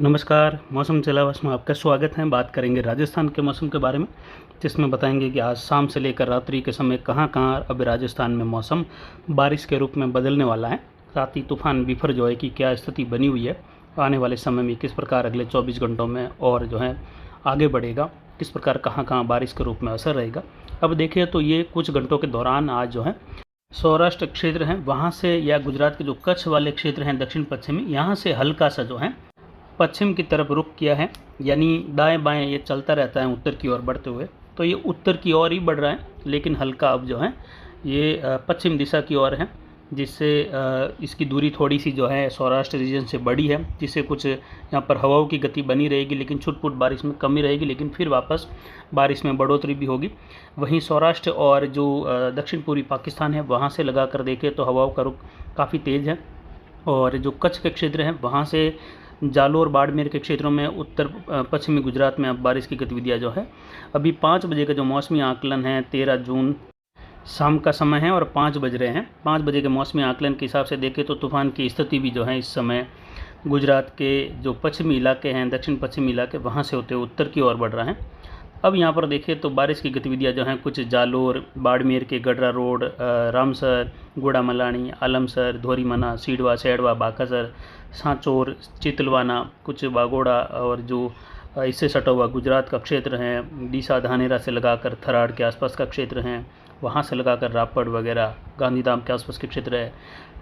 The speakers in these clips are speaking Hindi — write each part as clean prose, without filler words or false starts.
नमस्कार, मौसम सिलसिलावार में आपका स्वागत है। बात करेंगे राजस्थान के मौसम के बारे में, जिसमें बताएंगे कि आज शाम से लेकर रात्रि के समय कहाँ-कहाँ अब राजस्थान में मौसम बारिश के रूप में बदलने वाला है। साथ ही तूफ़ान बिफर जो है कि क्या स्थिति बनी हुई है, आने वाले समय में किस प्रकार अगले 24 घंटों में और जो है आगे बढ़ेगा, किस प्रकार कहाँ-कहाँ बारिश के रूप में असर रहेगा। अब देखिए तो ये कुछ घंटों के दौरान आज जो है सौराष्ट्र क्षेत्र है वहाँ से या गुजरात के जो कच्छ वाले क्षेत्र हैं दक्षिण पश्चिमी, यहाँ से हल्का सा जो है पश्चिम की तरफ रुख किया है, यानी दाएं बाएं ये चलता रहता है उत्तर की ओर बढ़ते हुए। तो ये उत्तर की ओर ही बढ़ रहा है, लेकिन हल्का अब जो है ये पश्चिम दिशा की ओर है, जिससे इसकी दूरी थोड़ी सी जो है सौराष्ट्र रीजन से बड़ी है, जिससे कुछ यहाँ पर हवाओं की गति बनी रहेगी, लेकिन छुट-पुट बारिश में कमी रहेगी, लेकिन फिर वापस बारिश में बढ़ोतरी भी होगी। वहीं सौराष्ट्र और जो दक्षिण पूर्वी पाकिस्तान है वहाँ से लगा कर देखें तो हवाओं का रुख काफ़ी तेज़ है। और जो कच्छ के क्षेत्र हैं वहाँ से जालोर बाड़मेर के क्षेत्रों में उत्तर पश्चिमी गुजरात में अब बारिश की गतिविधियाँ जो है अभी 5 बजे का जो मौसमी आकलन है 13 जून शाम का समय है और 5 बज रहे हैं। 5 बजे के मौसमी आकलन के हिसाब से देखें तो तूफ़ान की स्थिति भी जो है इस समय गुजरात के जो पश्चिमी इलाके हैं दक्षिण पश्चिमी इलाके वहाँ से होते हुए उत्तर की ओर बढ़ रहा है। अब यहाँ पर देखें तो बारिश की गतिविधियाँ जो हैं कुछ जालोर बाड़मेर के गडरा रोड, रामसर, गुड़ामलानी, आलमसर, धोरीमना, सीडवा, सैडवा, बाकासर, सांचौर, चितलवाना, कुछ बागोड़ा और जो इससे सटा हुआ गुजरात का क्षेत्र है, डीसा धानेरा से लगाकर थराड़ के आसपास का क्षेत्र है, वहाँ से लगाकर रापड़ वगैरह गांधीधाम के आसपास के क्षेत्र है,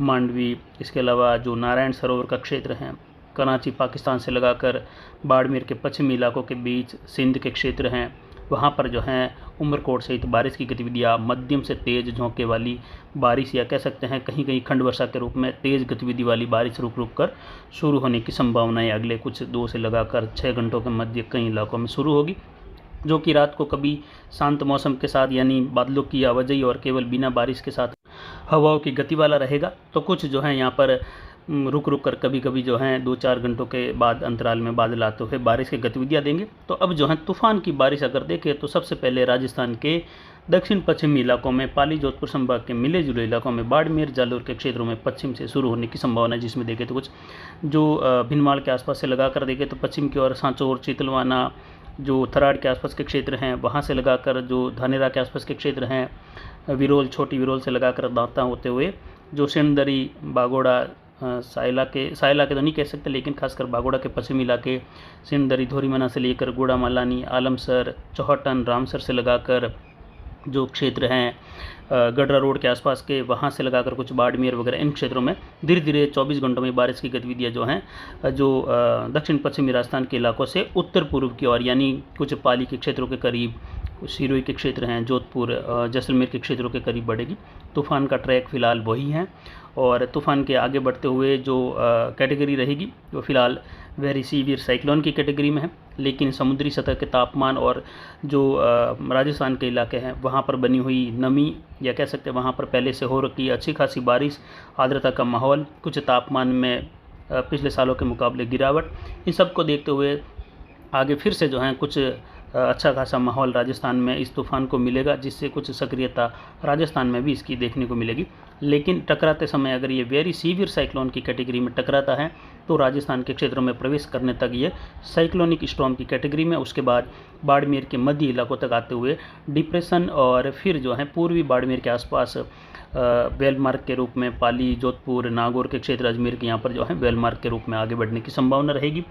मांडवी, इसके अलावा जो नारायण सरोवर का क्षेत्र है, कराची पाकिस्तान से लगाकर बाड़मेर के पश्चिमी इलाकों के बीच सिंध के क्षेत्र हैं, वहाँ पर जो है उमरकोट सहित बारिश की गतिविधियाँ मध्यम से तेज़ झोंके वाली बारिश या कह सकते हैं कहीं कहीं खंड वर्षा के रूप में तेज़ गतिविधि वाली बारिश रुक रुक कर शुरू होने की संभावनाएं अगले कुछ 2 से लगाकर 6 घंटों के मध्य कई इलाकों में शुरू होगी, जो कि रात को कभी शांत मौसम के साथ यानी बादलों की आवाजाही और केवल बिना बारिश के साथ हवाओं की गति वाला रहेगा। तो कुछ जो है यहाँ पर रुक रुक कर कभी कभी जो है 2-4 घंटों के बाद अंतराल में बादल आते हुए बारिश की गतिविधियाँ देंगे। तो अब जो है तूफ़ान की बारिश अगर देखें तो सबसे पहले राजस्थान के दक्षिण पश्चिमी इलाकों में पाली जोधपुर संभाग के मिले जुले इलाकों में बाड़मेर जालोर के क्षेत्रों में पश्चिम से शुरू होने की संभावना है, जिसमें देखें तो कुछ जो भिनमाल के आसपास से लगा कर देखें तो पश्चिम की ओर सांचौर, चितलवाना, जो थराड़ के आसपास के क्षेत्र हैं वहाँ से लगाकर जो धानेरा के आसपास के क्षेत्र हैं, विरोल छोटी विरोल से लगाकर दांता होते हुए जो सेंदरी बागोड़ा सायला के तो नहीं कह सकते, लेकिन खासकर बागोड़ा के पश्चिमी इलाके सिंदरी धोरीमना से लेकर गुड़ामलानी, आलमसर, चौहटन, रामसर से लगाकर जो क्षेत्र हैं गडरा रोड के आसपास के वहाँ से लगाकर कुछ बाड़मेर वगैरह इन क्षेत्रों में धीरे धीरे 24 घंटों में बारिश की गतिविधियाँ जो हैं जो दक्षिण पश्चिमी राजस्थान के इलाकों से उत्तर पूर्व की ओर यानी कुछ पाली के क्षेत्रों के करीब, कुछ सिरोही के क्षेत्र हैं, जोधपुर जैसलमेर के क्षेत्रों के करीब बढ़ेगी। तूफ़ान का ट्रैक फ़िलहाल वही है और तूफ़ान के आगे बढ़ते हुए जो कैटेगरी रहेगी वो फ़िलहाल वेरी सीवियर साइक्लोन की कैटेगरी में है, लेकिन समुद्री सतह के तापमान और जो राजस्थान के इलाके हैं वहाँ पर बनी हुई नमी या कह सकते हैं वहाँ पर पहले से हो रखी अच्छी खासी बारिश, आर्द्रता का माहौल, कुछ तापमान में पिछले सालों के मुकाबले गिरावट, इन सब को देखते हुए आगे फिर से जो है कुछ अच्छा खासा माहौल राजस्थान में इस तूफ़ान को मिलेगा, जिससे कुछ सक्रियता राजस्थान में भी इसकी देखने को मिलेगी। लेकिन टकराते समय अगर ये वेरी सीवियर साइक्लोन की कैटेगरी में टकराता है तो राजस्थान के क्षेत्रों में प्रवेश करने तक ये साइक्लोनिक स्टॉर्म की कैटेगरी में, उसके बाद बाड़मेर के मध्य इलाकों तक आते हुए डिप्रेशन और फिर जो है पूर्वी बाड़मेर के आसपास वेलमार्क के रूप में पाली, जोधपुर, नागौर के क्षेत्र, अजमेर के यहाँ पर जो है वेलमार्क के रूप में आगे बढ़ने की संभावना रहेगी।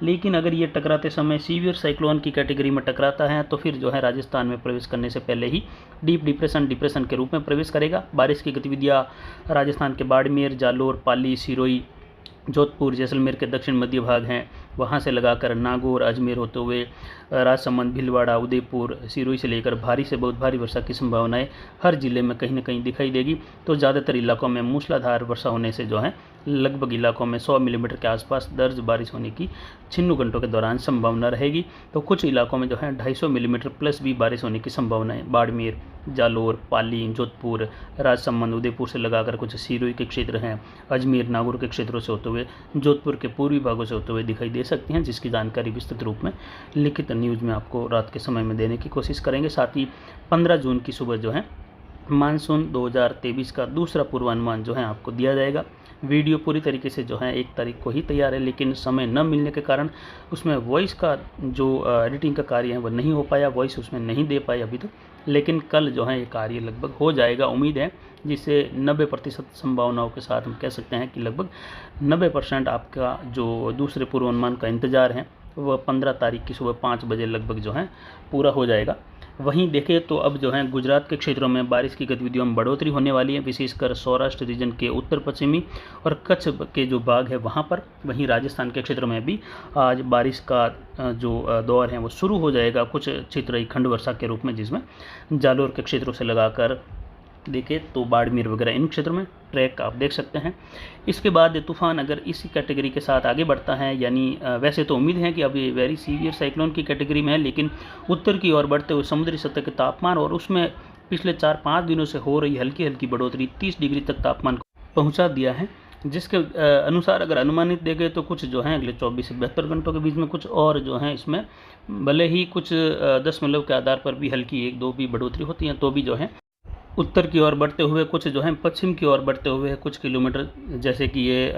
लेकिन अगर ये टकराते समय सीवियर साइक्लोन की कैटेगरी में टकराता है तो फिर जो है राजस्थान में प्रवेश करने से पहले ही डीप डिप्रेशन के रूप में प्रवेश करेगा। बारिश की गतिविधियाँ राजस्थान के बाड़मेर, जालोर, पाली, सिरोही, जोधपुर, जैसलमेर के दक्षिण मध्य भाग हैं वहाँ से लगाकर नागौर, अजमेर होते हुए राजसमंद, भीलवाड़ा, उदयपुर, सिरोही से लेकर भारी से बहुत भारी वर्षा की संभावनाएं हर जिले में कहीं न कहीं दिखाई देगी। तो ज़्यादातर इलाकों में मूसलाधार वर्षा होने से जो है लगभग इलाकों में 100 मिलीमीटर के आसपास दर्ज बारिश होने की 96 घंटों के दौरान संभावना रहेगी। तो कुछ इलाकों में जो है 250 मिलीमीटर प्लस भी बारिश होने की संभावना है। बाड़मेर, जालोर, पाली, जोधपुर, राजसमंद, उदयपुर से लगाकर कुछ सिरोही के क्षेत्र हैं, अजमेर, नागौर के क्षेत्रों से होते हुए जोधपुर के पूर्वी भागों से होते हुए दिखाई दे सकती हैं, जिसकी जानकारी विस्तृत रूप में लिखित न्यूज़ में आपको रात के समय में देने की कोशिश करेंगे। साथ ही 15 जून की सुबह जो है मानसून 2023 का दूसरा पूर्वानुमान जो है आपको दिया जाएगा। वीडियो पूरी तरीके से जो है 1 तारीख को ही तैयार है, लेकिन समय न मिलने के कारण उसमें वॉइस का जो एडिटिंग का कार्य है वो नहीं हो पाया, वॉइस उसमें नहीं दे पाए अभी तक। लेकिन कल जो है ये कार्य लगभग हो जाएगा, उम्मीद है, जिससे 90% संभावनाओं के साथ हम कह सकते हैं कि लगभग 90% आपका जो दूसरे पूर्वानुमान का इंतज़ार है वह 15 तारीख की सुबह 5 बजे लगभग जो है पूरा हो जाएगा। वहीं देखें तो अब जो है गुजरात के क्षेत्रों में बारिश की गतिविधियों में बढ़ोतरी होने वाली है, विशेषकर सौराष्ट्र रीजन के उत्तर पश्चिमी और कच्छ के जो भाग है वहाँ पर। वहीं राजस्थान के क्षेत्र में भी आज बारिश का जो दौर है वो शुरू हो जाएगा, कुछ क्षेत्र खंड वर्षा के रूप में, जिसमें जालोर के क्षेत्रों से लगाकर देखें तो बाड़मेर वगैरह इन क्षेत्रों में ट्रैक आप देख सकते हैं। इसके बाद तूफान अगर इसी कैटेगरी के साथ आगे बढ़ता है, यानी वैसे तो उम्मीद है कि अब ये वेरी सीवियर साइक्लोन की कैटेगरी में है, लेकिन उत्तर की ओर बढ़ते हुए समुद्री सतह के तापमान और उसमें पिछले 4-5 दिनों से हो रही हल्की हल्की बढ़ोतरी 30 डिग्री तक तापमान को पहुँचा दिया है, जिसके अनुसार अगर अनुमानित देखें तो कुछ जो है अगले 24 से 72 घंटों के बीच में कुछ और जो है इसमें भले ही कुछ दशमलव के आधार पर भी हल्की 1-2 भी बढ़ोतरी होती है, तो भी जो है उत्तर की ओर बढ़ते हुए कुछ जो है पश्चिम की ओर बढ़ते हुए कुछ किलोमीटर, जैसे कि ये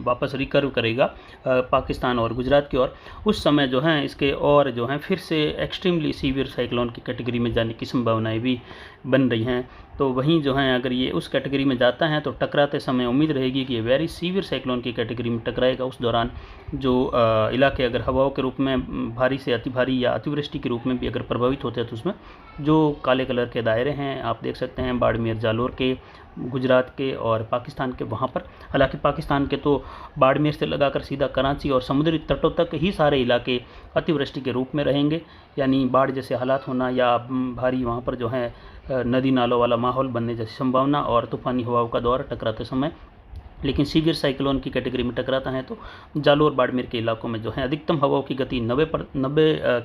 वापस रिकर्व करेगा पाकिस्तान और गुजरात की ओर, उस समय जो है इसके और जो है फिर से एक्सट्रीमली सीवियर साइक्लोन की कैटेगरी में जाने की संभावनाएं भी बन रही हैं। तो वहीं जो है अगर ये उस कैटेगरी में जाता है तो टकराते समय उम्मीद रहेगी कि ये वेरी सीवियर साइक्लोन की कैटेगरी में टकराएगा। उस दौरान जो इलाके अगर हवाओं के रूप में भारी से अति भारी या अतिवृष्टि के रूप में भी अगर प्रभावित होते हैं तो उसमें जो काले कलर के दायरे हैं आप देख सकते हैं बाड़मेर जालोर के, गुजरात के और पाकिस्तान के वहाँ पर। हालांकि पाकिस्तान के तो बाड़मेर से लगाकर सीधा कराची और समुद्री तटों तक ही सारे इलाके अतिवृष्टि के रूप में रहेंगे, यानी बाढ़ जैसे हालात होना या भारी वहाँ पर जो है नदी नालों वाला माहौल बनने जैसी संभावना और तूफानी हवाओं का दौर टकराते समय। लेकिन सीवियर साइक्लोन की कैटेगरी में टकराता है तो जालोर बाड़मेर के इलाकों में जो है अधिकतम हवाओं की गति 90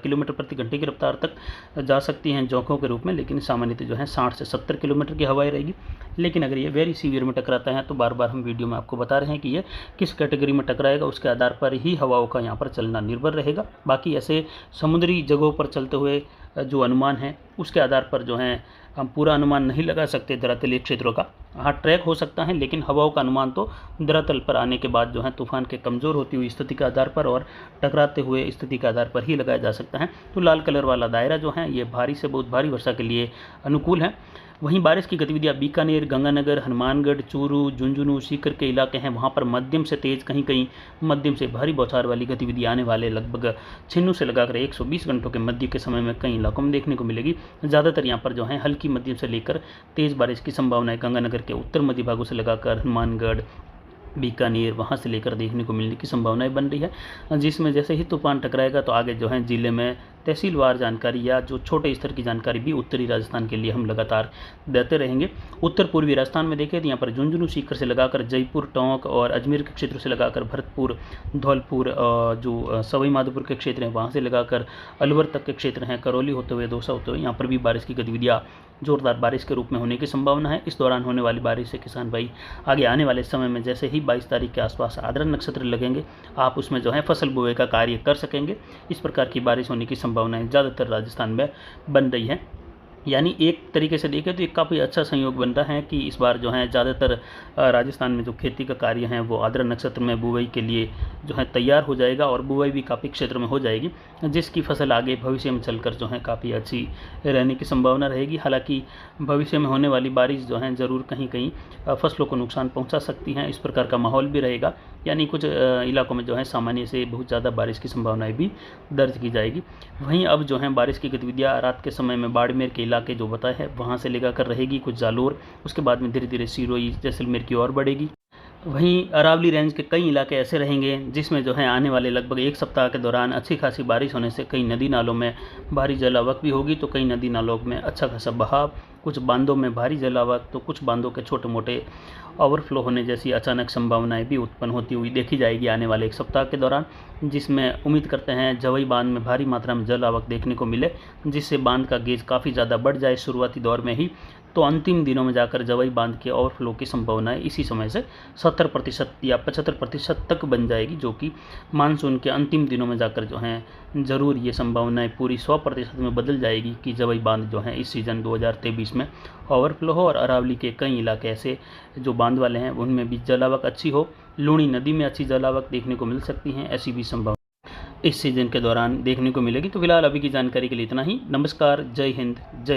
किलोमीटर प्रति घंटे की रफ्तार तक जा सकती हैं झोंकों के रूप में, लेकिन सामान्यतः जो है 60 से 70 किलोमीटर की हवाएं रहेगी। लेकिन अगर ये वेरी सीवियर में टकराता है तो बार बार हम वीडियो में आपको बता रहे हैं कि ये किस कैटेगरी में टकराएगा, उसके आधार पर ही हवाओं का यहाँ पर चलना निर्भर रहेगा। बाकी ऐसे समुद्री जगहों पर चलते हुए जो अनुमान है उसके आधार पर जो है हम पूरा अनुमान नहीं लगा सकते धरातलीय क्षेत्रों का। हाँ, ट्रैक हो सकता है, लेकिन हवाओं का अनुमान तो धरातल पर आने के बाद जो है तूफान के कमज़ोर होती हुई स्थिति के आधार पर और टकराते हुए स्थिति के आधार पर ही लगाया जा सकता है। तो लाल कलर वाला दायरा जो है ये भारी से बहुत भारी वर्षा के लिए अनुकूल है। वहीं बारिश की गतिविधियां बीकानेर, गंगानगर, हनुमानगढ़, चूरू, झुंझुनू, सीकर के इलाके हैं, वहां पर मध्यम से तेज़, कहीं कहीं मध्यम से भारी बौछार वाली गतिविधि आने वाले लगभग 96 से लगाकर 120 घंटों के मध्य के समय में कई इलाकों में देखने को मिलेगी। ज़्यादातर यहाँ पर जो है हल्की मध्यम से लेकर तेज़ बारिश की संभावना है गंगानगर के उत्तर मध्य भागों से लगाकर हनुमानगढ़, बीकानेर वहाँ से लेकर देखने को मिलने की संभावनाएं बन रही है, जिसमें जैसे ही तूफान टकराएगा तो आगे जो है ज़िले में तहसीलवार जानकारी या जो छोटे स्तर की जानकारी भी उत्तरी राजस्थान के लिए हम लगातार देते रहेंगे। उत्तर पूर्वी राजस्थान में देखें तो यहाँ पर झुंझुनू सीकर से लगाकर जयपुर, टोंक और अजमेर के क्षेत्रों से लगाकर भरतपुर, धौलपुर, जो सवाई माधोपुर के क्षेत्र हैं वहाँ से लगाकर अलवर तक के क्षेत्र हैं, करौली होते हुए दौसा होते हुए यहाँ पर भी बारिश की गतिविधियाँ जोरदार बारिश के रूप में होने की संभावना है। इस दौरान होने वाली बारिश से किसान भाई आगे आने वाले समय में जैसे ही 22 तारीख के आसपास आद्र नक्षत्र लगेंगे आप उसमें जो है फसल बुआई का कार्य कर सकेंगे। इस प्रकार की बारिश होने की संभावनाएं ज़्यादातर राजस्थान में बन रही है। यानी एक तरीके से देखें तो एक काफ़ी अच्छा संयोग बन रहा है कि इस बार जो है ज़्यादातर राजस्थान में जो खेती का कार्य है वो आद्र नक्षत्र में बुआई के लिए जो है तैयार हो जाएगा और बुआई भी काफ़ी क्षेत्र में हो जाएगी, जिसकी फसल आगे भविष्य में चलकर जो है काफ़ी अच्छी रहने की संभावना रहेगी। हालांकि भविष्य में होने वाली बारिश जो है ज़रूर कहीं कहीं फसलों को नुकसान पहुँचा सकती हैं, इस प्रकार का माहौल भी रहेगा। यानी कुछ इलाकों में जो है सामान्य से बहुत ज़्यादा बारिश की संभावनाएं भी दर्ज की जाएगी। वहीं अब जो है बारिश की गतिविधियाँ रात के समय में बाड़मेर के इलाके जो बताए हैं वहाँ से लेकर कर रहेगी, कुछ जालोर, उसके बाद में धीरे धीरे सिरोही, जैसलमेर की ओर बढ़ेगी। वहीं अरावली रेंज के कई इलाके ऐसे रहेंगे जिसमें जो है आने वाले लगभग एक सप्ताह के दौरान अच्छी खासी बारिश होने से कई नदी नालों में भारी जलावक भी होगी, तो कई नदी नालों में अच्छा खासा बहाव, कुछ बांधों में भारी जलावक, तो कुछ बांधों के छोटे मोटे ओवरफ्लो होने जैसी अचानक संभावनाएं भी उत्पन्न होती हुई देखी जाएगी आने वाले एक सप्ताह के दौरान, जिसमें उम्मीद करते हैं जवई बांध में भारी मात्रा में जल आवक देखने को मिले, जिससे बांध का गेज काफ़ी ज़्यादा बढ़ जाए शुरुआती दौर में ही। तो अंतिम दिनों में जाकर जवाई बांध के ओवरफ्लो की संभावना इसी समय से 70% या 75% तक बन जाएगी, जो कि मानसून के अंतिम दिनों में जाकर जो है ज़रूर ये संभावनाएं पूरी 100% में बदल जाएगी कि जवाई बांध जो है इस सीज़न 2023 में ओवरफ्लो हो और अरावली के कई इलाके ऐसे जो बांध वाले हैं उनमें भी जलावक अच्छी हो। लूणी नदी में अच्छी जलावक देखने को मिल सकती हैं, ऐसी भी संभावना इस सीज़न के दौरान देखने को मिलेगी। तो फिलहाल अभी की जानकारी के लिए इतना ही। नमस्कार, जय हिंद, जय